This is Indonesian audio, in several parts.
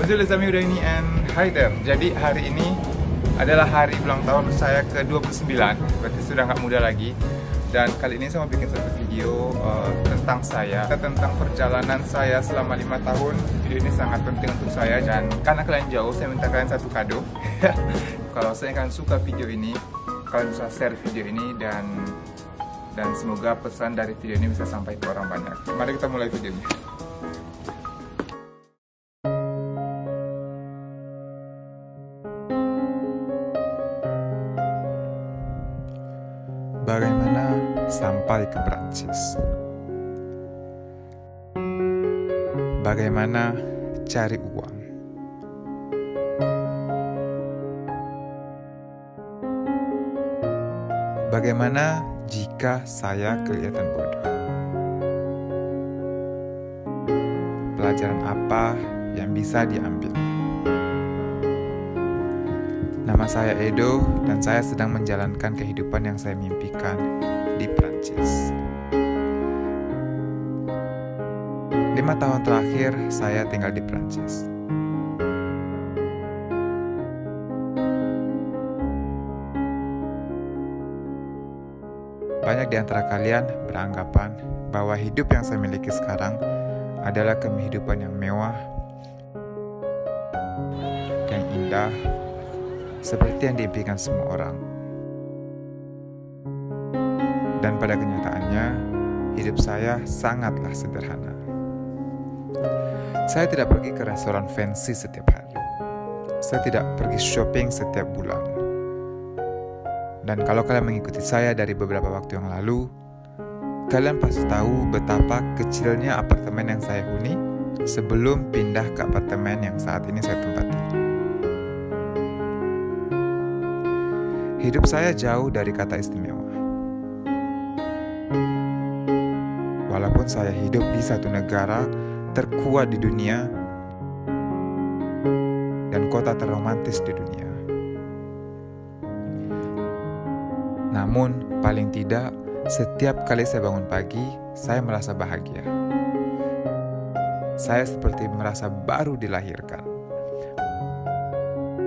Bonjour les amis Udani and hi there. Jadi hari ini adalah hari ulang tahun saya ke-29, berarti sudah nggak muda lagi. Dan kali ini saya mau bikin satu video tentang saya, tentang perjalanan saya selama 5 tahun. Video ini sangat penting untuk saya dan karena kalian jauh, saya minta kalian satu kado. Kalau saya akan suka video ini, kalian bisa share video ini dan semoga pesan dari video ini bisa sampai ke orang banyak. Mari kita mulai videonya. Bagaimana sampai ke Prancis? Bagaimana cari uang? Bagaimana jika saya kelihatan bodoh? Pelajaran apa yang bisa diambil? Nama saya Edo dan saya sedang menjalankan kehidupan yang saya mimpikan di Prancis. 5 tahun terakhir saya tinggal di Prancis. Banyak di antara kalian beranggapan bahwa hidup yang saya miliki sekarang adalah kehidupan yang mewah, yang indah, seperti yang diimpikan semua orang. Dan pada kenyataannya, hidup saya sangatlah sederhana. Saya tidak pergi ke restoran fancy setiap hari. Saya tidak pergi shopping setiap bulan. Dan kalau kalian mengikuti saya dari beberapa waktu yang lalu, kalian pasti tahu betapa kecilnya apartemen yang saya huni sebelum pindah ke apartemen yang saat ini saya tempati. Hidup saya jauh dari kata istimewa. Walaupun saya hidup di satu negara terkuat di dunia dan kota terromantis di dunia. Namun, paling tidak, setiap kali saya bangun pagi, saya merasa bahagia. Saya seperti merasa baru dilahirkan.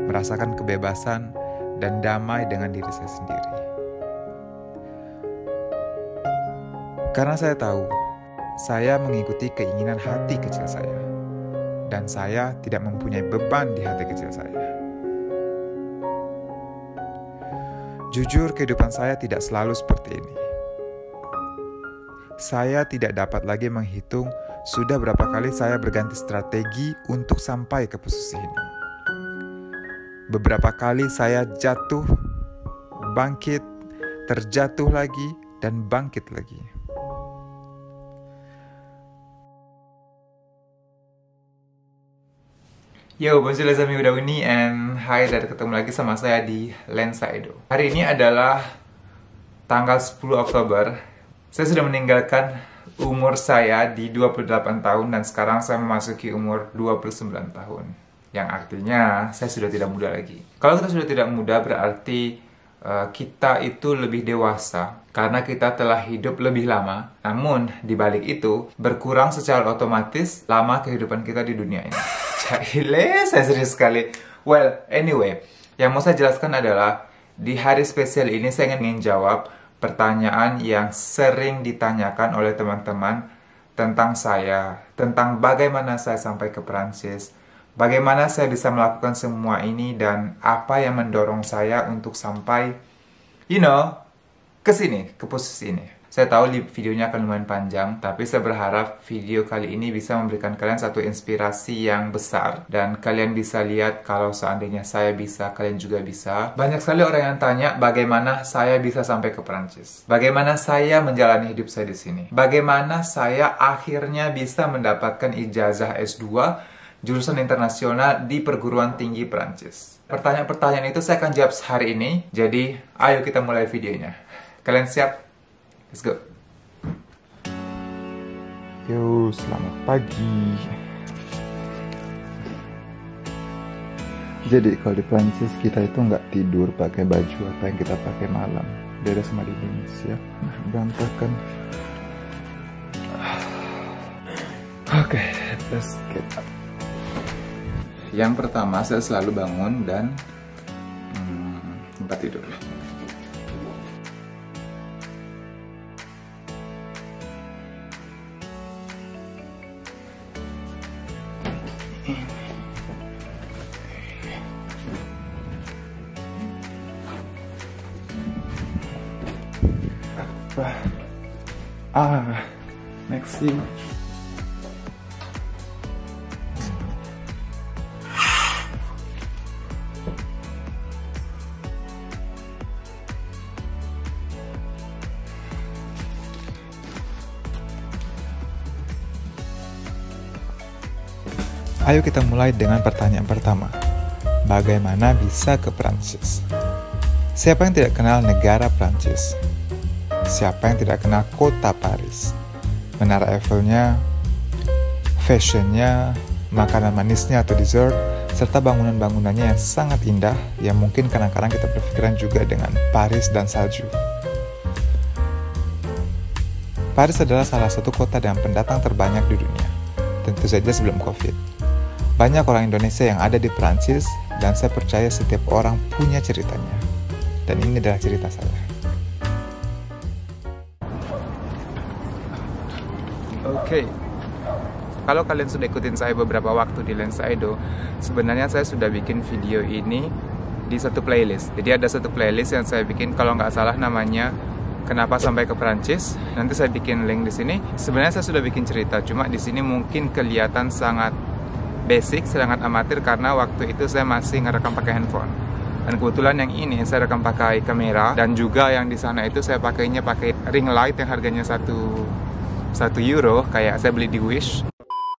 Merasakan kebebasan dan damai dengan diri saya sendiri. Karena saya tahu, saya mengikuti keinginan hati kecil saya, dan saya tidak mempunyai beban di hati kecil saya. Jujur, kehidupan saya tidak selalu seperti ini. Saya tidak dapat lagi menghitung sudah berapa kali saya berganti strategi untuk sampai ke posisi ini. Beberapa kali saya jatuh, bangkit, terjatuh lagi, dan bangkit lagi. Yo, bonjour les amis Udani and hi, dan ketemu lagi sama saya di Lensa Edo. Hari ini adalah tanggal 10 Oktober. Saya sudah meninggalkan umur saya di 28 tahun dan sekarang saya memasuki umur 29 tahun. Yang artinya saya sudah tidak muda lagi. Kalau kita sudah tidak muda berarti kita itu lebih dewasa karena kita telah hidup lebih lama. Namun di balik itu berkurang secara otomatis lama kehidupan kita di dunia ini. Cahile, saya serius sekali. Well, anyway, yang mau saya jelaskan adalah di hari spesial ini saya ingin menjawab pertanyaan yang sering ditanyakan oleh teman-teman tentang saya, tentang bagaimana saya sampai ke Prancis. Bagaimana saya bisa melakukan semua ini dan apa yang mendorong saya untuk sampai, ke sini, ke posisi ini. Saya tahu videonya akan lumayan panjang, tapi saya berharap video kali ini bisa memberikan kalian satu inspirasi yang besar dan kalian bisa lihat kalau seandainya saya bisa, kalian juga bisa. Banyak sekali orang yang tanya bagaimana saya bisa sampai ke Prancis. Bagaimana saya menjalani hidup saya di sini. Bagaimana saya akhirnya bisa mendapatkan ijazah S2 jurusan internasional di perguruan tinggi Prancis. Pertanyaan-pertanyaan itu saya akan jawab hari ini. Jadi, ayo kita mulai videonya. Kalian siap? Let's go. Yo, selamat pagi. Jadi, kalau di Prancis kita itu nggak tidur pakai baju apa yang kita pakai malam. Beda sama di Indonesia. Berantakan. Oke, let's get up. Yang pertama, saya selalu bangun dan tempat tidur. Maxi. Ayo kita mulai dengan pertanyaan pertama. Bagaimana bisa ke Prancis? Siapa yang tidak kenal negara Prancis? Siapa yang tidak kenal kota Paris? Menara Eiffelnya, fashionnya, makanan manisnya atau dessert, serta bangunan-bangunannya yang sangat indah yang mungkin kadang-kadang kita berpikiran juga dengan Paris dan salju. Paris adalah salah satu kota dengan pendatang terbanyak di dunia, tentu saja sebelum Covid. Banyak orang Indonesia yang ada di Prancis dan saya percaya setiap orang punya ceritanya. Dan ini adalah cerita saya. Oke. Kalau kalian sudah ikutin saya beberapa waktu di Lensaido, sebenarnya saya sudah bikin video ini di satu playlist. Jadi ada satu playlist yang saya bikin, kalau nggak salah namanya Kenapa Sampai ke Prancis. Nanti saya bikin link di sini. Sebenarnya saya sudah bikin cerita, cuma di sini mungkin kelihatan sangat basic, sangat amatir karena waktu itu saya masih ngerekam pakai handphone. Dan kebetulan yang ini saya rekam pakai kamera, dan juga yang di sana itu saya pakainya pakai ring light yang harganya 1 euro, kayak saya beli di Wish.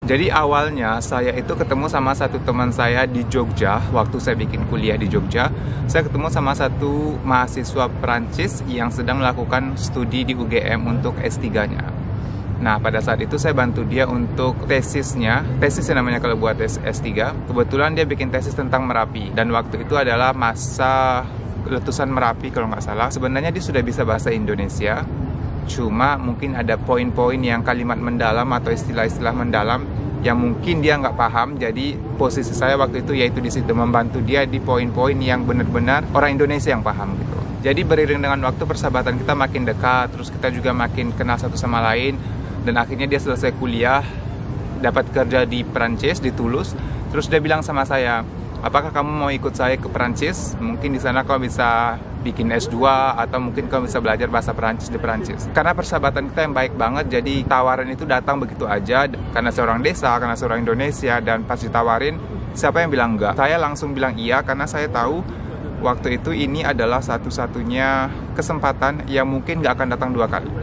Jadi awalnya saya itu ketemu sama satu teman saya di Jogja, waktu saya bikin kuliah di Jogja. Saya ketemu sama satu mahasiswa Prancis yang sedang melakukan studi di UGM untuk S3-nya. Nah, pada saat itu saya bantu dia untuk tesisnya namanya kalau buat S3. Kebetulan dia bikin tesis tentang Merapi, dan waktu itu adalah masa letusan Merapi kalau nggak salah. Sebenarnya dia sudah bisa bahasa Indonesia, cuma mungkin ada poin-poin yang kalimat mendalam atau istilah-istilah mendalam yang mungkin dia nggak paham. Jadi posisi saya waktu itu yaitu di situ membantu dia di poin-poin yang benar-benar orang Indonesia yang paham gitu. Jadi beriring dengan waktu persahabatan kita makin dekat, terus kita juga makin kenal satu sama lain. Dan akhirnya dia selesai kuliah, dapat kerja di Prancis, di Toulouse. Terus dia bilang sama saya, apakah kamu mau ikut saya ke Prancis? Mungkin di sana kamu bisa bikin S2, atau mungkin kamu bisa belajar bahasa Prancis di Prancis. Karena persahabatan kita yang baik banget, jadi tawaran itu datang begitu aja. Karena saya orang desa, karena saya orang Indonesia, dan pas ditawarin, siapa yang bilang enggak? Saya langsung bilang iya, karena saya tahu waktu itu ini adalah satu-satunya kesempatan yang mungkin nggak akan datang 2 kali.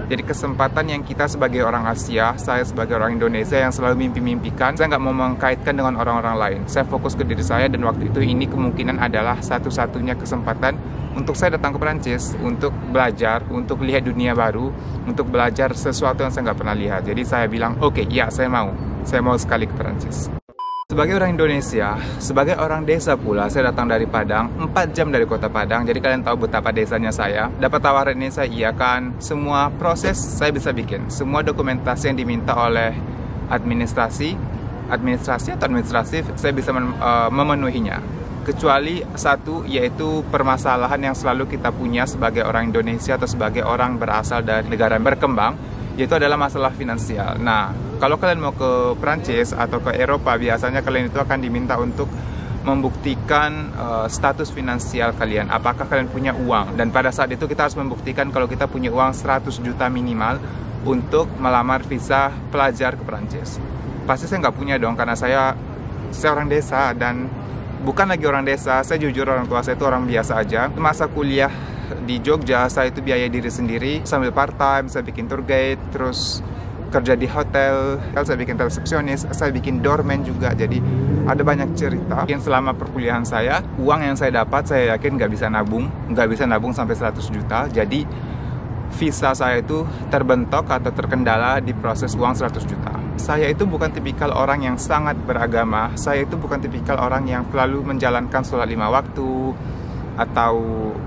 Jadi kesempatan yang kita sebagai orang Asia, saya sebagai orang Indonesia yang selalu mimpi-mimpikan, saya nggak mau mengkaitkan dengan orang-orang lain. Saya fokus ke diri saya, dan waktu itu ini kemungkinan adalah satu-satunya kesempatan untuk saya datang ke Prancis, untuk belajar, untuk lihat dunia baru, untuk belajar sesuatu yang saya nggak pernah lihat. Jadi saya bilang, oke, ya saya mau sekali ke Prancis. Sebagai orang Indonesia, sebagai orang desa pula, saya datang dari Padang, 4 jam dari kota Padang. Jadi kalian tahu betapa desanya saya. Dapat tawaran ini saya iakan. Semua proses saya bisa bikin. Semua dokumentasi yang diminta oleh administrasi atau administratif, saya bisa memenuhinya. Kecuali satu, yaitu permasalahan yang selalu kita punya sebagai orang Indonesia atau sebagai orang berasal dari negara yang berkembang, yaitu adalah masalah finansial. Nah, kalau kalian mau ke Prancis atau ke Eropa, biasanya kalian itu akan diminta untuk membuktikan status finansial kalian. Apakah kalian punya uang? Dan pada saat itu kita harus membuktikan kalau kita punya uang 100 juta minimal untuk melamar visa pelajar ke Prancis. Pasti saya nggak punya dong, karena saya orang desa, dan bukan lagi orang desa, saya jujur orang tua saya itu orang biasa aja. Masa kuliah di Jogja, saya itu biaya diri sendiri, sambil part-time, saya bikin tour guide, terus kerja di hotel, saya bikin resepsionis, saya bikin doorman juga. Jadi ada banyak cerita yang selama perkuliahan saya, uang yang saya dapat, saya yakin nggak bisa nabung sampai 100 juta. Jadi visa saya itu terbentok atau terkendala di proses uang 100 juta. Saya itu bukan tipikal orang yang sangat beragama, saya itu bukan tipikal orang yang selalu menjalankan sholat 5 waktu, atau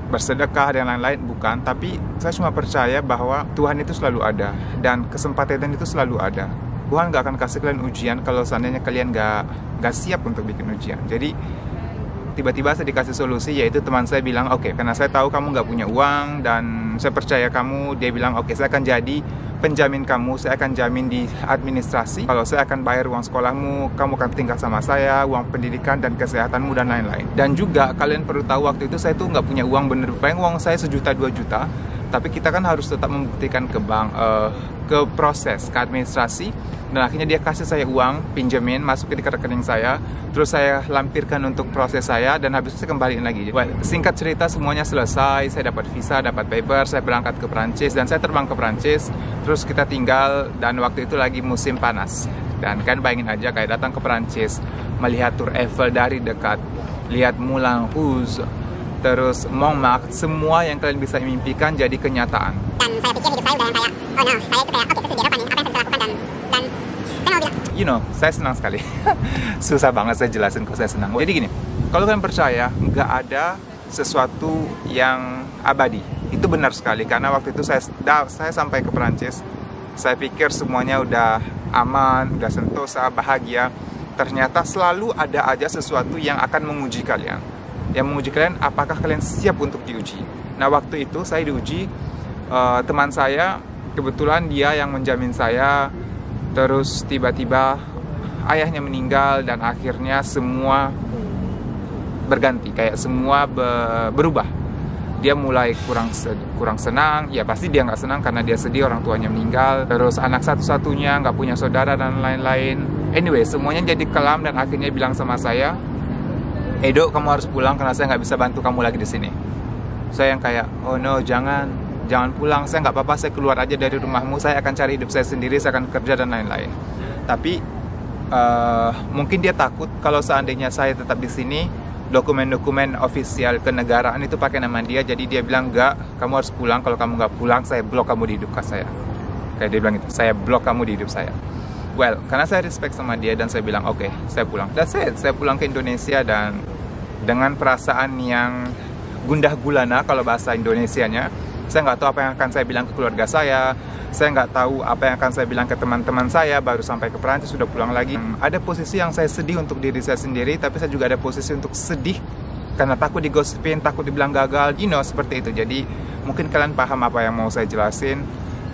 bersedekah dan lain-lain, bukan. Tapi saya cuma percaya bahwa Tuhan itu selalu ada, dan kesempatan itu selalu ada. Tuhan nggak akan kasih kalian ujian kalau seandainya kalian nggak siap untuk bikin ujian. Jadi tiba-tiba saya dikasih solusi, yaitu teman saya bilang, oke, karena saya tahu kamu nggak punya uang dan saya percaya kamu. Dia bilang, oke, saya akan jadi penjamin kamu, saya akan jamin di administrasi. Kalau saya akan bayar uang sekolahmu, kamu akan tinggal sama saya, uang pendidikan dan kesehatanmu dan lain-lain. Dan juga kalian perlu tahu, waktu itu saya tuh nggak punya uang bener, paling uang saya 1 juta 2 juta. Tapi kita kan harus tetap membuktikan ke bank, ke proses, ke administrasi. Dan akhirnya dia kasih saya uang, pinjemin, masukin ke rekening saya. Terus saya lampirkan untuk proses saya, dan habis itu saya kembaliin lagi. Well, singkat cerita, semuanya selesai. Saya dapat visa, dapat paper, saya berangkat ke Perancis. Dan saya terbang ke Perancis. Terus kita tinggal, dan waktu itu lagi musim panas. Dan kan bayangin aja kayak datang ke Perancis, melihat Tour Eiffel dari dekat, lihat Moulin Rouge, terus Montmartre, semua yang kalian bisa impikan jadi kenyataan. Dan saya pikir hidup saya udah kayak, oh no, saya itu kayak, oke, itu di Eropa nih, apa yang saya bisa lakukan, dan saya mau bilang, You know, saya senang sekali. Susah banget saya jelasin kok saya senang. Jadi gini, kalau kalian percaya nggak ada sesuatu yang abadi, itu benar sekali. Karena waktu itu saya sampai ke Perancis, saya pikir semuanya udah aman, udah sentosa, bahagia. Ternyata selalu ada aja sesuatu yang akan menguji kalian. Yang menguji kalian, apakah kalian siap untuk diuji. Nah, waktu itu saya diuji, teman saya, kebetulan dia yang menjamin saya. Terus tiba-tiba ayahnya meninggal, dan akhirnya semua berganti, kayak semua berubah. Dia mulai kurang senang, ya pasti dia nggak senang karena dia sedih orang tuanya meninggal. Terus anak satu-satunya, nggak punya saudara dan lain-lain. Anyway, semuanya jadi kelam, dan akhirnya bilang sama saya, Edo, kamu harus pulang karena saya nggak bisa bantu kamu lagi di sini. Saya yang kayak, oh no, jangan pulang, saya nggak apa-apa, saya keluar aja dari rumahmu, saya akan cari hidup saya sendiri, saya akan kerja dan lain-lain. Tapi mungkin dia takut kalau seandainya saya tetap di sini, dokumen-dokumen ofisial kenegaraan itu pakai nama dia, jadi dia bilang, nggak, kamu harus pulang, kalau kamu nggak pulang, saya blok kamu di hidup saya. Kayak dia bilang itu, saya blok kamu di hidup saya. Well, karena saya respect sama dia, dan saya bilang, oke, saya pulang. That's it, saya pulang ke Indonesia, dan dengan perasaan yang gundah gulana kalau bahasa Indonesianya. Saya nggak tahu apa yang akan saya bilang ke keluarga saya nggak tahu apa yang akan saya bilang ke teman-teman saya, baru sampai ke Perancis, sudah pulang lagi. Ada posisi yang saya sedih untuk diri saya sendiri, tapi saya juga ada posisi untuk sedih karena takut digosipin, takut dibilang gagal, you know, seperti itu. Jadi mungkin kalian paham apa yang mau saya jelasin,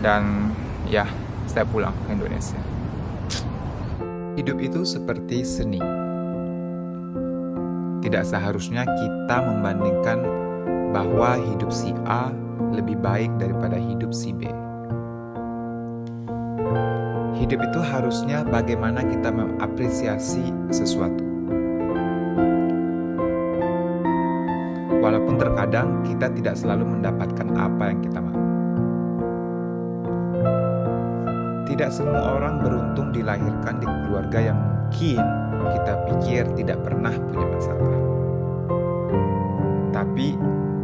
dan ya, saya pulang ke Indonesia. Hidup itu seperti seni. Tidak seharusnya kita membandingkan bahwa hidup si A lebih baik daripada hidup si B. Hidup itu harusnya bagaimana kita mengapresiasi sesuatu. Walaupun terkadang kita tidak selalu mendapatkan apa yang kita mau. Tidak semua orang beruntung dilahirkan di keluarga yang mungkin kita pikir tidak pernah punya masalah. Tapi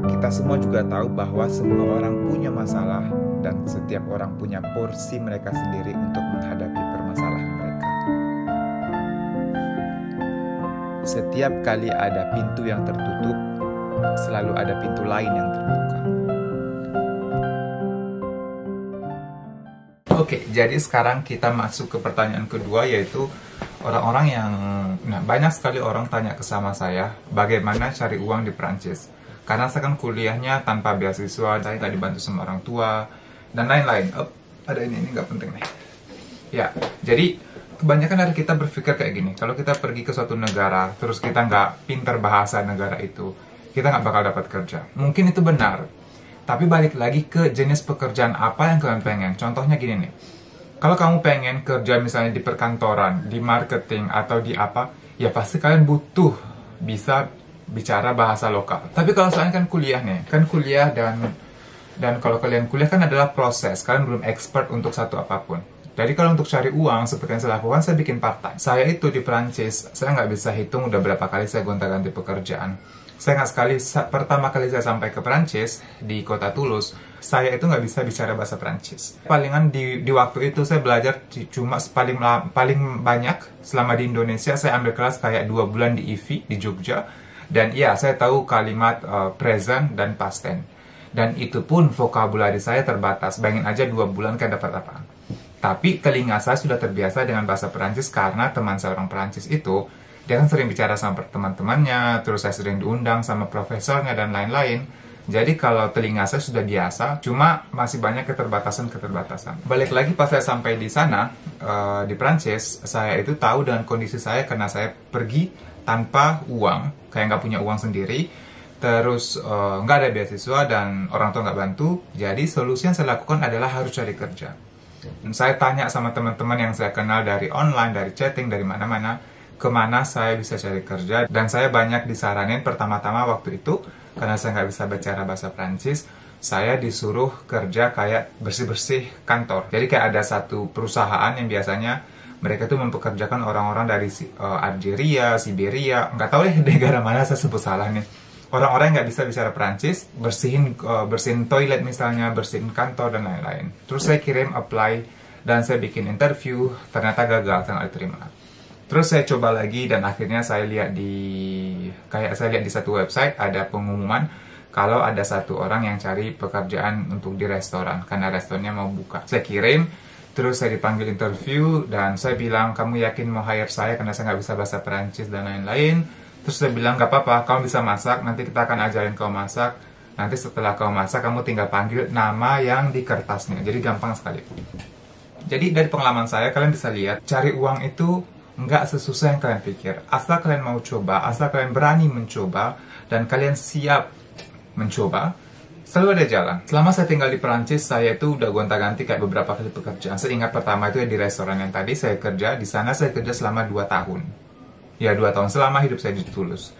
kita semua juga tahu bahwa semua orang punya masalah, dan setiap orang punya porsi mereka sendiri untuk menghadapi permasalahan mereka. Setiap kali ada pintu yang tertutup, selalu ada pintu lain yang terbuka. Oke, jadi sekarang kita masuk ke pertanyaan kedua, yaitu orang-orang yang... Nah, banyak sekali orang tanya ke sama saya, bagaimana cari uang di Perancis. Karena saya kan kuliahnya tanpa beasiswa, saya nggak dibantu sama orang tua, dan lain-lain. Ada ini nggak penting nih. Ya, jadi kebanyakan dari kita berpikir kayak gini, kalau kita pergi ke suatu negara, terus kita nggak pintar bahasa negara itu, kita nggak bakal dapat kerja. Mungkin itu benar, tapi balik lagi ke jenis pekerjaan apa yang kalian pengen. Contohnya gini nih, kalau kamu pengen kerja misalnya di perkantoran, di marketing, atau di apa, ya pasti kalian butuh bisa bicara bahasa lokal. Tapi kalau soalnya kan kuliah nih, kan kuliah dan kalau kalian kuliah kan adalah proses, kalian belum expert untuk satu apapun. Jadi kalau untuk cari uang, seperti yang saya lakukan, saya bikin part-time. Saya itu di Perancis, saya nggak bisa hitung udah berapa kali saya gonta-ganti pekerjaan. Saya nggak sekali, pertama kali saya sampai ke Perancis, di kota Toulouse, saya itu nggak bisa bicara bahasa Perancis. Palingan di waktu itu saya belajar cuma paling banyak selama di Indonesia, saya ambil kelas kayak 2 bulan di IVI, di Jogja. Dan iya, saya tahu kalimat present dan past tense. Dan itu pun vokabulari saya terbatas. Bayangin aja 2 bulan kayak dapat apa. Tapi telinga saya sudah terbiasa dengan bahasa Perancis karena teman saya orang Perancis itu, dia kan sering bicara sama teman-temannya, terus saya sering diundang sama profesornya dan lain-lain. Jadi kalau telinga saya sudah biasa, cuma masih banyak keterbatasan. Balik lagi pas saya sampai di sana, di Perancis, saya itu tahu dengan kondisi saya karena saya pergi tanpa uang, kayak nggak punya uang sendiri, terus nggak ada beasiswa dan orang tua nggak bantu. Jadi solusi yang saya lakukan adalah harus cari kerja. Dan saya tanya sama teman-teman yang saya kenal dari online, dari chatting, dari mana-mana, kemana saya bisa cari kerja. Dan saya banyak disaranin pertama-tama waktu itu, karena saya nggak bisa bicara bahasa Prancis, saya disuruh kerja kayak bersih-bersih kantor. Jadi kayak ada satu perusahaan yang biasanya mereka tuh mempekerjakan orang-orang dari Algeria, Siberia, nggak tahu deh negara mana, saya sebut salah nih. Orang-orang yang nggak bisa bicara Perancis, bersihin toilet misalnya, bersihin kantor, dan lain-lain. Terus saya kirim apply, dan saya bikin interview, ternyata gagal, saya nggak diterima. Terus saya coba lagi, dan akhirnya saya lihat di satu website, ada pengumuman, kalau ada satu orang yang cari pekerjaan untuk di restoran, karena restorannya mau buka. Saya kirim, terus saya dipanggil interview, dan saya bilang, kamu yakin mau hire saya, karena saya nggak bisa bahasa Perancis, dan lain-lain. Terus saya bilang, gak apa-apa, kamu bisa masak, nanti kita akan ajarin kamu masak. Nanti setelah kamu masak, kamu tinggal panggil nama yang di kertasnya. Jadi gampang sekali. Jadi dari pengalaman saya, kalian bisa lihat, cari uang itu nggak sesusah yang kalian pikir. Asal kalian mau coba, asal kalian berani mencoba, dan kalian siap mencoba, selalu ada jalan. Selama saya tinggal di Perancis, saya itu udah gonta-ganti kayak beberapa kali pekerjaan. Saya ingat pertama itu ya di restoran yang tadi saya kerja. Di sana saya kerja selama 2 tahun. Ya 2 tahun selama hidup saya di Toulouse.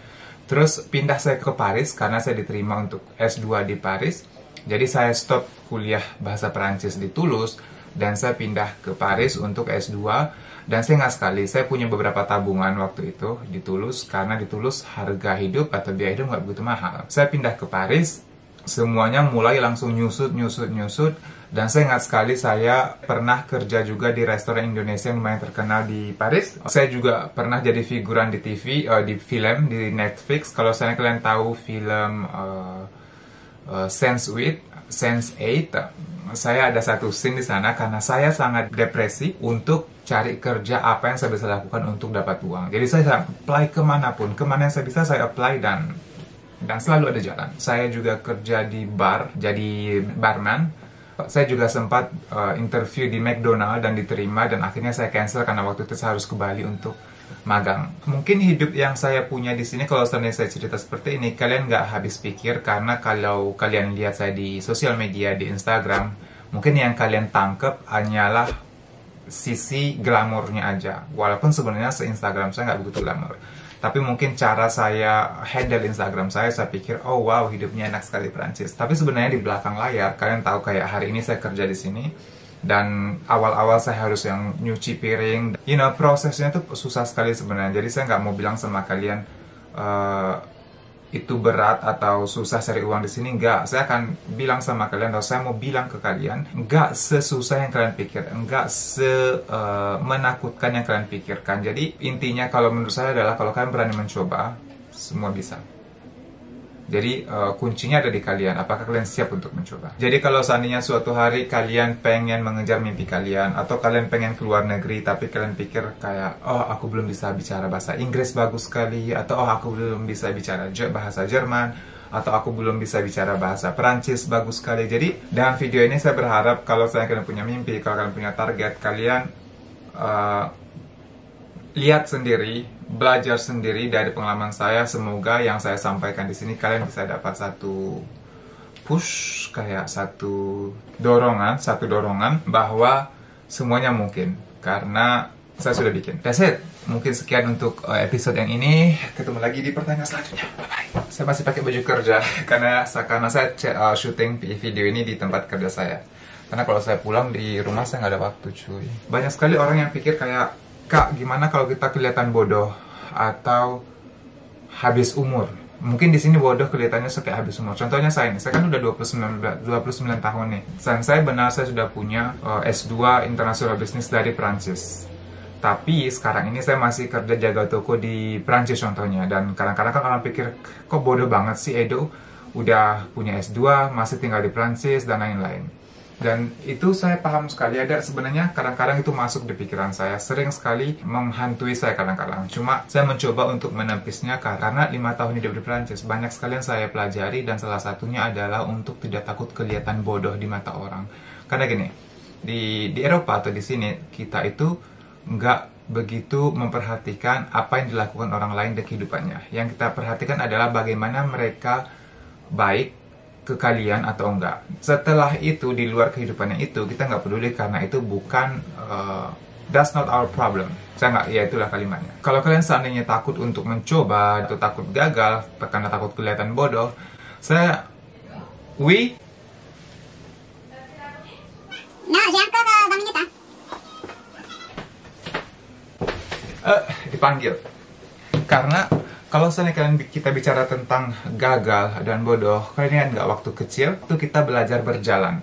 Terus pindah saya ke Paris karena saya diterima untuk S2 di Paris. Jadi saya stop kuliah bahasa Perancis di Toulouse dan saya pindah ke Paris untuk S2. Dan saya ingat sekali, saya punya beberapa tabungan waktu itu di Toulouse karena di Toulouse harga hidup atau biaya hidup nggak begitu mahal. Saya pindah ke Paris, semuanya mulai langsung nyusut. Dan saya ingat sekali saya pernah kerja juga di restoran Indonesia yang lumayan terkenal di Paris. Saya juga pernah jadi figuran di TV, di film, di Netflix. Kalau kalian tahu film Sense8, saya ada satu scene di sana karena saya sangat depresi untuk cari kerja apa yang saya bisa lakukan untuk dapat uang. Jadi saya apply kemanapun, kemana yang saya bisa saya apply dan selalu ada jalan. Saya juga kerja di bar, jadi barman. Saya juga sempat interview di McDonald dan diterima dan akhirnya saya cancel karena waktu itu saya harus ke Bali untuk magang. Mungkin hidup yang saya punya di sini, kalau seandainya saya cerita seperti ini, kalian nggak habis pikir karena kalau kalian lihat saya di sosial media, di Instagram, mungkin yang kalian tangkep hanyalah sisi glamornya aja. Walaupun sebenarnya se-Instagram saya nggak begitu glamor. Tapi mungkin cara saya handle Instagram saya pikir, oh wow, hidupnya enak sekali Perancis. Tapi sebenarnya di belakang layar, kalian tahu kayak hari ini saya kerja di sini, dan awal-awal saya harus yang nyuci piring. Prosesnya tuh susah sekali sebenarnya. Jadi saya nggak mau bilang sama kalian, itu berat atau susah cari uang di sini. Enggak, saya akan bilang sama kalian, atau saya mau bilang ke kalian, enggak sesusah yang kalian pikir, enggak menakutkan yang kalian pikirkan. Jadi intinya kalau menurut saya adalah kalau kalian berani mencoba, semua bisa. Jadi kuncinya ada di kalian, apakah kalian siap untuk mencoba. Jadi kalau seandainya suatu hari kalian pengen mengejar mimpi kalian, atau kalian pengen keluar negeri, tapi kalian pikir kayak, oh aku belum bisa bicara bahasa Inggris bagus sekali, atau oh aku belum bisa bicara bahasa Jerman, atau aku belum bisa bicara bahasa Perancis bagus sekali. Jadi dengan video ini saya berharap kalau kalian punya mimpi, kalau kalian punya target, kalian lihat sendiri, belajar sendiri dari pengalaman saya. Semoga yang saya sampaikan di sini kalian bisa dapat satu push, kayak satu dorongan bahwa semuanya mungkin karena saya sudah bikin. That's it. Mungkin sekian untuk episode yang ini. Ketemu lagi di pertanyaan selanjutnya. Bye bye. Saya masih pakai baju kerja karena saya syuting video ini di tempat kerja saya. Karena kalau saya pulang di rumah saya nggak ada waktu, cuy. Banyak sekali orang yang pikir kayak, Kak, gimana kalau kita kelihatan bodoh atau habis umur? Mungkin di sini bodoh kelihatannya kayak habis umur. Contohnya saya ini, saya kan udah 29 tahun nih. Dan saya sudah punya S2 International Business dari Prancis. Tapi sekarang ini saya masih kerja jaga toko di Prancis contohnya. Dan kadang-kadang kan orang pikir, kok bodoh banget sih Edo? Udah punya S2, masih tinggal di Prancis dan lain-lain. Dan itu saya paham sekali, ada sebenarnya kadang-kadang itu masuk di pikiran saya, sering sekali menghantui saya kadang-kadang. Cuma saya mencoba untuk menepisnya karena 5 tahun hidup di Prancis, banyak sekali yang saya pelajari dan salah satunya adalah untuk tidak takut kelihatan bodoh di mata orang. Karena gini, di Eropa atau di sini, kita itu nggak begitu memperhatikan apa yang dilakukan orang lain di kehidupannya. Yang kita perhatikan adalah bagaimana mereka baik ke kalian atau enggak. Setelah itu, di luar kehidupannya itu, kita nggak peduli karena itu bukan that's not our problem. Saya nggak, ya itulah kalimatnya. Kalau kalian seandainya takut untuk mencoba atau takut gagal karena takut kelihatan bodoh, No, j'ai encore 20 minutes, hein. Dipanggil. Karena kalau misalnya kita bicara tentang gagal dan bodoh, kalian nggak waktu kecil itu kita belajar berjalan.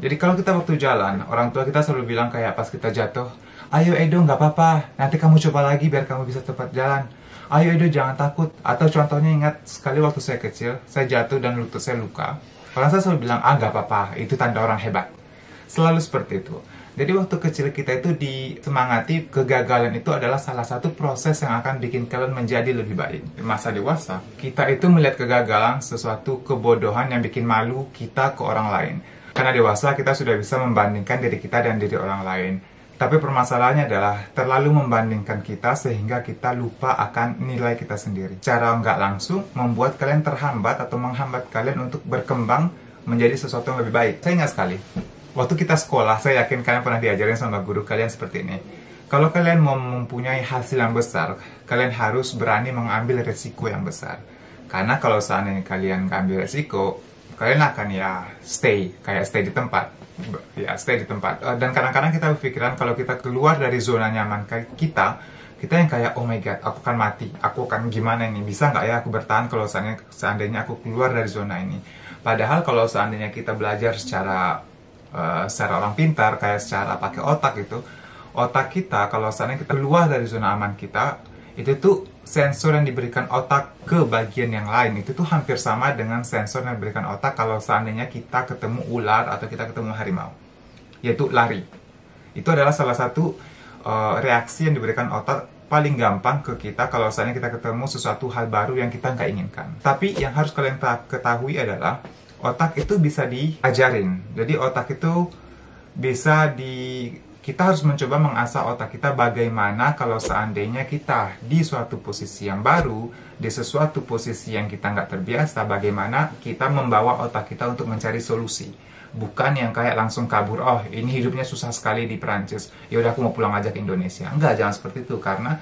Jadi kalau kita waktu jalan, orang tua kita selalu bilang kayak pas kita jatuh, ayo Edo nggak apa-apa, nanti kamu coba lagi biar kamu bisa cepat jalan. Ayo Edo jangan takut. Atau contohnya ingat sekali waktu saya kecil, saya jatuh dan lutut saya luka. Orang saya selalu bilang, nggak apa-apa, itu tanda orang hebat. Selalu seperti itu. Jadi waktu kecil kita itu disemangati kegagalan itu adalah salah satu proses yang akan bikin kalian menjadi lebih baik. Di masa dewasa, kita itu melihat kegagalan sesuatu kebodohan yang bikin malu kita ke orang lain. Karena dewasa kita sudah bisa membandingkan diri kita dan diri orang lain. Tapi permasalahannya adalah terlalu membandingkan kita sehingga kita lupa akan nilai kita sendiri. Cara nggak langsung membuat kalian terhambat atau menghambat kalian untuk berkembang menjadi sesuatu yang lebih baik. Saya ingat sekali, waktu kita sekolah, saya yakin kalian pernah diajarin sama guru kalian seperti ini. Kalau kalian mau mempunyai hasil yang besar, kalian harus berani mengambil resiko yang besar. Karena kalau seandainya kalian ngambil resiko, kalian akan stay di tempat. Stay di tempat. Dan kadang-kadang kita berpikiran kalau kita keluar dari zona nyaman kita yang kayak, oh my god, aku akan mati. Aku akan gimana ini? Bisa nggak ya aku bertahan kalau seandainya aku keluar dari zona ini? Padahal kalau seandainya kita belajar secara orang pintar, kayak secara pakai otak itu, otak kita kalau seandainya kita keluar dari zona aman kita, itu tuh sensor yang diberikan otak ke bagian yang lain itu tuh hampir sama dengan sensor yang diberikan otak kalau seandainya kita ketemu ular atau kita ketemu harimau, yaitu lari. Itu adalah salah satu reaksi yang diberikan otak paling gampang ke kita kalau seandainya kita ketemu sesuatu hal baru yang kita nggak inginkan. Tapi yang harus kalian ketahui adalah otak itu bisa diajarin. Jadi otak itu kita harus mencoba mengasah otak kita bagaimana kalau seandainya kita di suatu posisi yang baru, di sesuatu posisi yang kita nggak terbiasa, bagaimana kita membawa otak kita untuk mencari solusi. Bukan yang kayak langsung kabur, oh ini hidupnya susah sekali di Prancis, yaudah aku mau pulang aja ke Indonesia. Enggak, jangan seperti itu. Karena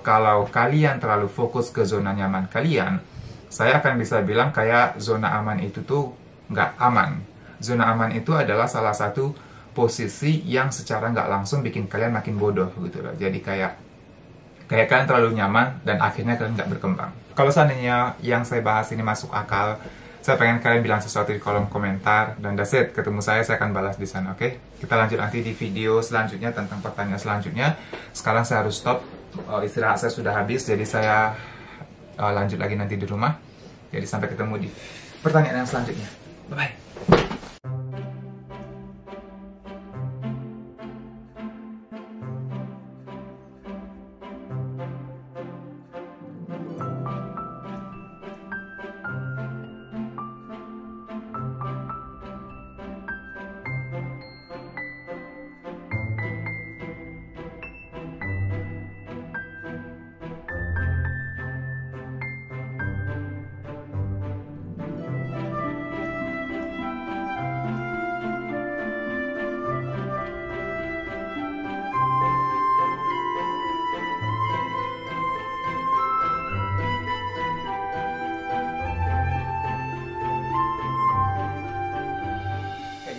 kalau kalian terlalu fokus ke zona nyaman kalian, saya akan bisa bilang kayak zona aman itu tuh nggak aman. Zona aman itu adalah salah satu posisi yang secara nggak langsung bikin kalian makin bodoh gitu loh. Jadi kayak kalian terlalu nyaman dan akhirnya kalian nggak berkembang. Kalau seandainya yang saya bahas ini masuk akal, saya pengen kalian bilang sesuatu di kolom komentar, dan that's it. Ketemu saya akan balas di sana, oke? Kita lanjut nanti di video selanjutnya tentang pertanyaan selanjutnya. Sekarang saya harus stop, istirahat saya sudah habis, jadi saya lanjut lagi nanti di rumah. Jadi sampai ketemu di pertanyaan yang selanjutnya. Bye-bye.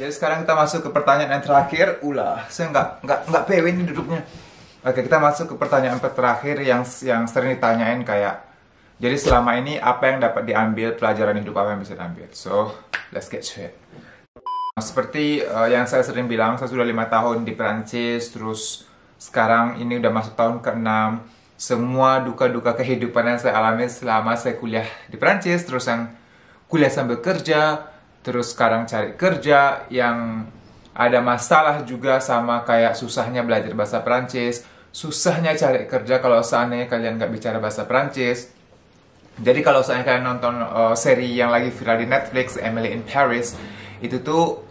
Jadi sekarang kita masuk ke pertanyaan yang terakhir. Saya nggak PW ini duduknya. Oke, kita masuk ke pertanyaan terakhir yang sering ditanyain kayak, jadi selama ini apa yang dapat diambil, pelajaran hidup apa yang bisa diambil? So, let's get to it. Seperti yang saya sering bilang, saya sudah 5 tahun di Perancis, terus sekarang ini udah masuk tahun ke-6. Semua duka-duka kehidupan yang saya alami selama saya kuliah di Perancis, terus yang kuliah sambil kerja, terus sekarang cari kerja, yang ada masalah juga sama kayak susahnya belajar bahasa Perancis, susahnya cari kerja kalau seandainya kalian nggak bicara bahasa Perancis. Jadi kalau seandainya kalian nonton seri yang lagi viral di Netflix, Emily in Paris, itu tuh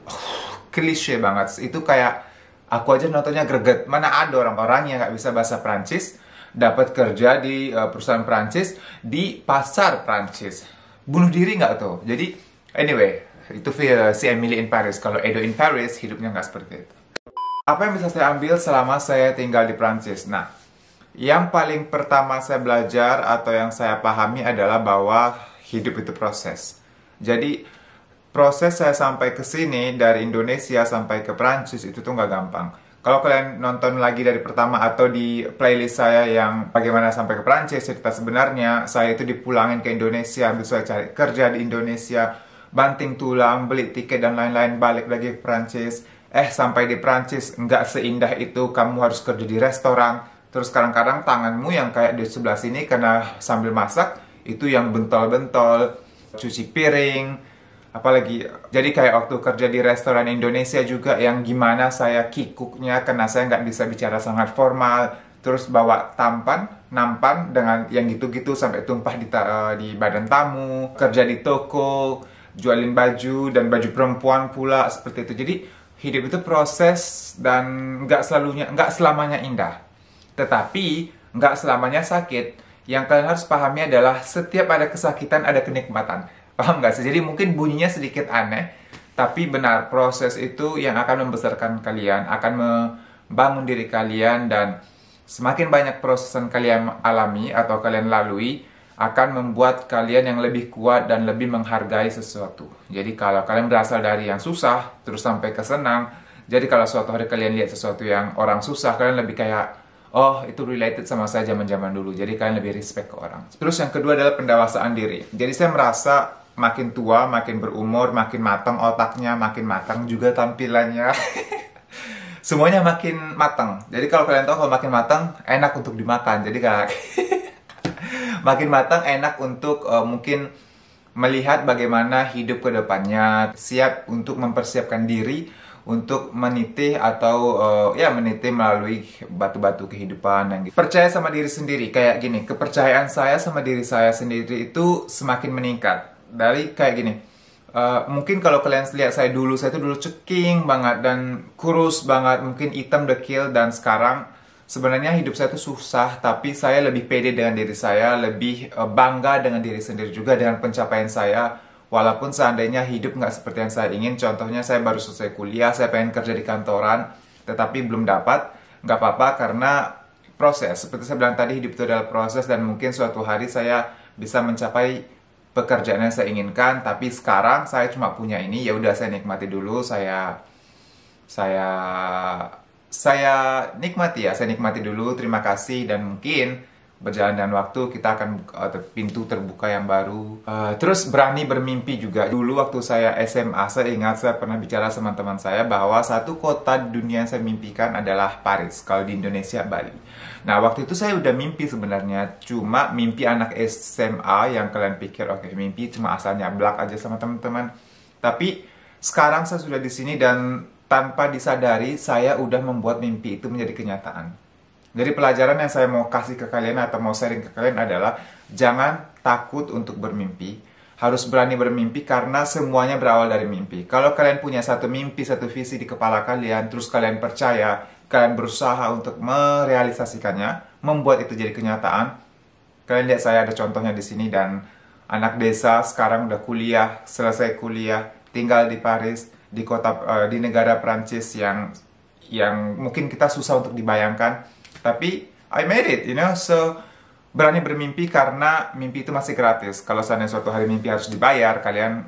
klise banget. Itu kayak aku aja nontonnya greget. Mana ada orang-orang yang nggak bisa bahasa Perancis dapat kerja di perusahaan Perancis di pasar Perancis. Bunuh diri nggak tuh? Jadi anyway, itu si Emily in Paris. Kalau Edo in Paris, hidupnya nggak seperti itu. Apa yang bisa saya ambil selama saya tinggal di Perancis? Nah, yang paling pertama saya belajar atau yang saya pahami adalah bahwa hidup itu proses. Jadi proses saya sampai ke sini dari Indonesia sampai ke Perancis itu tuh nggak gampang. Kalau kalian nonton lagi dari pertama atau di playlist saya yang bagaimana sampai ke Prancis, cerita sebenarnya, saya itu dipulangin ke Indonesia, bisa cari kerja di Indonesia, banting tulang, beli tiket dan lain-lain, balik lagi ke Prancis. Sampai di Prancis nggak seindah itu, kamu harus kerja di restoran. Terus kadang-kadang tanganmu yang kayak di sebelah sini karena sambil masak, itu yang bentol-bentol, cuci piring, apalagi, jadi kayak waktu kerja di restoran Indonesia juga yang gimana saya kikuknya karena saya nggak bisa bicara sangat formal, terus bawa nampan dengan yang gitu-gitu sampai tumpah di badan tamu, kerja di toko, jualin baju dan baju perempuan pula seperti itu. Jadi hidup itu proses dan nggak selamanya indah, tetapi nggak selamanya sakit. Yang kalian harus pahami adalah setiap ada kesakitan ada kenikmatan. Paham nggak sih? Jadi mungkin bunyinya sedikit aneh, tapi benar, proses itu yang akan membesarkan kalian, akan membangun diri kalian, dan semakin banyak proses yang kalian alami atau kalian lalui, akan membuat kalian yang lebih kuat dan lebih menghargai sesuatu. Jadi kalau kalian berasal dari yang susah, terus sampai ke senang, jadi kalau suatu hari kalian lihat sesuatu yang orang susah, kalian lebih kayak, oh, itu related sama saya zaman-zaman dulu. Jadi kalian lebih respect ke orang. Terus yang kedua adalah pendewasaan diri. Jadi saya merasa makin tua, makin berumur, makin matang otaknya, makin matang juga tampilannya. Semuanya makin matang. Jadi kalau kalian tahu kalau makin matang, enak untuk dimakan. Jadi kayak makin matang, enak untuk mungkin melihat bagaimana hidup ke depannya, siap untuk mempersiapkan diri untuk meniti atau meniti melalui batu-batu kehidupan dan gitu. Percaya sama diri sendiri, kayak gini, kepercayaan saya sama diri saya sendiri itu semakin meningkat. Dari kayak gini, mungkin kalau kalian lihat saya itu dulu ceking banget dan kurus banget, mungkin hitam dekil, dan sekarang sebenarnya hidup saya itu susah, tapi saya lebih pede dengan diri saya, lebih bangga dengan diri sendiri juga dengan pencapaian saya. Walaupun seandainya hidup nggak seperti yang saya ingin, contohnya saya baru selesai kuliah, saya pengen kerja di kantoran, tetapi belum dapat, nggak apa-apa karena proses. Seperti saya bilang tadi, hidup itu adalah proses dan mungkin suatu hari saya bisa mencapai pekerjaan yang saya inginkan, tapi sekarang saya cuma punya ini, ya udah saya nikmati dulu, saya nikmati dulu, terima kasih, dan mungkin berjalan dengan waktu kita akan pintu terbuka yang baru. Terus berani bermimpi juga. Dulu waktu saya SMA, saya ingat saya pernah bicara sama teman saya bahwa satu kota di dunia yang saya mimpikan adalah Paris, kalau di Indonesia Bali. Nah, waktu itu saya udah mimpi sebenarnya, cuma mimpi anak SMA yang kalian pikir, oke, mimpi cuma asal nyablak aja sama teman-teman. Tapi sekarang saya sudah di sini dan tanpa disadari saya udah membuat mimpi itu menjadi kenyataan. Jadi pelajaran yang saya mau kasih ke kalian atau mau sharing ke kalian adalah jangan takut untuk bermimpi. Harus berani bermimpi karena semuanya berawal dari mimpi. Kalau kalian punya satu mimpi, satu visi di kepala kalian, terus kalian percaya, kalian berusaha untuk merealisasikannya, membuat itu jadi kenyataan. Kalian lihat saya ada contohnya di sini, dan anak desa sekarang udah kuliah, selesai kuliah, tinggal di Paris, di negara Prancis yang mungkin kita susah untuk dibayangkan. Tapi I made it, so berani bermimpi karena mimpi itu masih gratis. Kalau seandainya suatu hari mimpi harus dibayar, kalian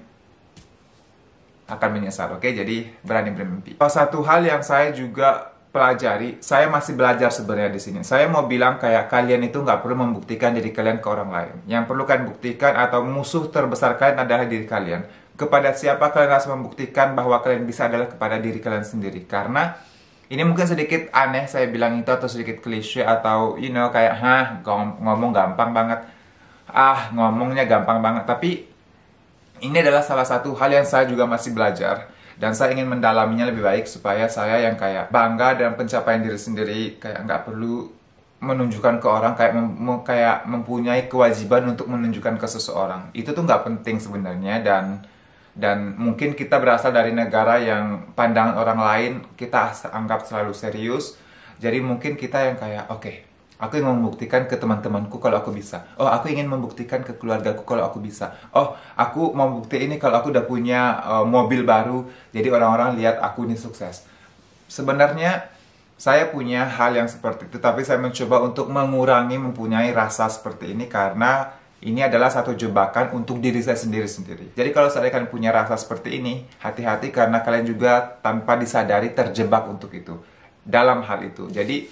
akan menyesal, oke? Jadi berani bermimpi. Satu hal yang saya juga pelajari, saya masih belajar sebenarnya di sini. Saya mau bilang kayak kalian itu nggak perlu membuktikan diri kalian ke orang lain. Yang perlu kalian buktikan atau musuh terbesar kalian adalah diri kalian. Kepada siapa kalian harus membuktikan bahwa kalian bisa adalah kepada diri kalian sendiri. Karena ini mungkin sedikit aneh saya bilang itu, atau sedikit klise, atau kayak ngomong gampang banget. Ngomongnya gampang banget, tapi Ini adalah salah satu hal yang saya juga masih belajar. Dan saya ingin mendalaminya lebih baik supaya saya yang kayak bangga dan pencapaian diri sendiri, kayak nggak perlu menunjukkan ke orang, kayak mempunyai kewajiban untuk menunjukkan ke seseorang. Itu tuh nggak penting sebenarnya, dan mungkin kita berasal dari negara yang pandangan orang lain kita anggap selalu serius. Jadi mungkin kita yang kayak, oke, aku ingin membuktikan ke teman-temanku kalau aku bisa. Oh, aku ingin membuktikan ke keluargaku kalau aku bisa. Oh, aku mau bukti ini kalau aku udah punya mobil baru. Jadi orang-orang lihat aku ini sukses. Sebenarnya saya punya hal yang seperti itu, tapi saya mencoba untuk mengurangi mempunyai rasa seperti ini karena ini adalah satu jebakan untuk diri saya sendiri-sendiri. Jadi kalau kalian punya rasa seperti ini, hati-hati karena kalian juga tanpa disadari terjebak untuk itu. Dalam hal itu. Jadi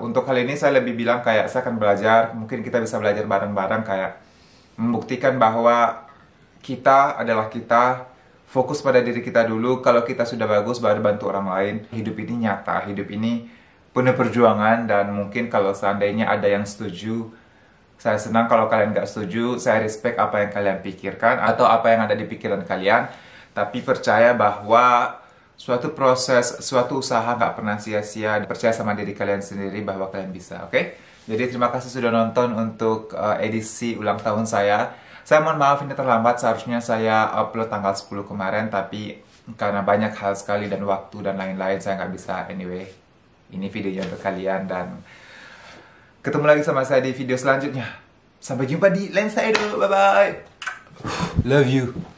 untuk kali ini saya lebih bilang kayak saya akan belajar, mungkin kita bisa belajar bareng-bareng kayak membuktikan bahwa kita adalah kita, fokus pada diri kita dulu, kalau kita sudah bagus baru bantu orang lain. Hidup ini nyata, hidup ini penuh perjuangan, dan mungkin kalau seandainya ada yang setuju, saya senang. Kalau kalian nggak setuju, saya respect apa yang kalian pikirkan atau apa yang ada di pikiran kalian, tapi percaya bahwa suatu proses, suatu usaha nggak pernah sia-sia. Percaya sama diri kalian sendiri bahwa kalian bisa, oke? Jadi terima kasih sudah nonton untuk edisi ulang tahun saya. Saya mohon maaf ini terlambat, seharusnya saya upload tanggal 10 kemarin, tapi karena banyak hal sekali dan waktu dan lain-lain, saya nggak bisa. Anyway, ini videonya untuk kalian, dan ketemu lagi sama saya di video selanjutnya. Sampai jumpa di Lensa Edo, bye-bye. Love you.